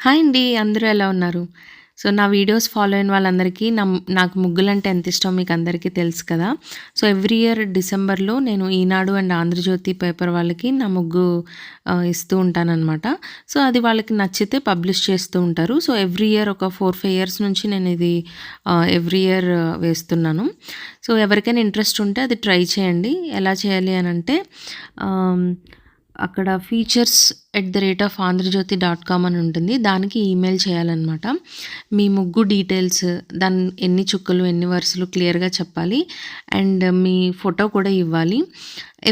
Hi అండి. అందరూ ఎలా ఉన్నారు? సో, నా వీడియోస్ ఫాలో అయిన వాళ్ళందరికీ నాకు ముగ్గులంటే ఎంత ఇష్టమో మీకందరికీ తెలుసు కదా! సో, ఎవ్రీ ఇయర్ డిసెంబర్‌లో నేను ఈనాడు అండ్ ఆంధ్రజ్యోతి పేపర్ వాళ్ళకి నా ముగ్గు ఇస్తూ ఉంటాననమాట. సో, అది వాళ్ళకి నచ్చితే పబ్లిష్ చేస్తూ ఉంటారు. సో, ఎవ్రీ ఇయర్ ఒక 4, 5 ఇయర్స్ నుంచి నేను ఇది ఎవ్రీ ఇయర్ వేస్తున్నాను. సో, ఎవరికైనా ఇంట్రెస్ట్ ఉంటే అది ట్రై చేయండి. ఎలా చేయాలి అనంటే ఆహ్, అక్కడ features@ఆంధ్రజ్యోతి.com అని ఉంటుంది. దానికి ఈమెయిల్ చేయాలనమాట. మీ ముగ్గు డీటెయిల్స్, దాని ఎన్ని చుక్కలు, ఎన్ని వరుసలు క్లియర్‌గా చెప్పాలి. అండ్ మీ ఫోటో కూడా ఇవ్వాలి.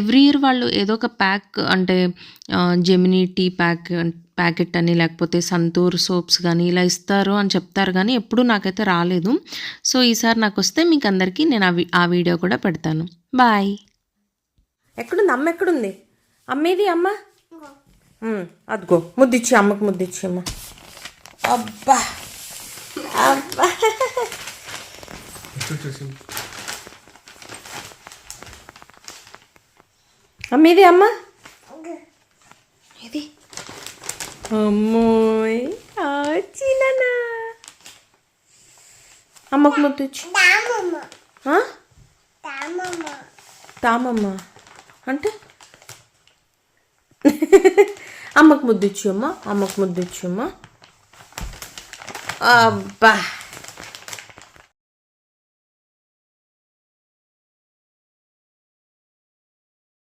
ఎవ్రీ ఇయర్ వాళ్ళు ఏదో ఒక ప్యాక్ అంటే జెమినీ టీ ప్యాకెట్ అని, లేకపోతే సంతూర్ సోప్స్ గానీ ఇలా ఇస్తారు అని చెప్తారు గానీ ఎప్పుడూ నాకైతే రాలేదు. సో, ఈసారి నాకొస్తే మీకందరికీ నేను ఆ వీడియో కూడా పెడతాను. బాయ్. ఎక్కడుంది అమ్మ? ఎక్కడుంది అమ్మేది? అమ్మ అదిగో ముద్దిచ్చి, అమ్మకు ముద్దిచ్చి అమ్మ. అబ్బా అబ్బా అమ్మేది? అమ్మ ఇది అమ్మోయ్ చిన్న అమ్మకు ముద్దిచ్చి. తామమ్మ అంటే అమ్మకు ముద్దిచ్చి అమ్మ, అమ్మకు ముద్దిచ్చి అమ్మ. అబ్బా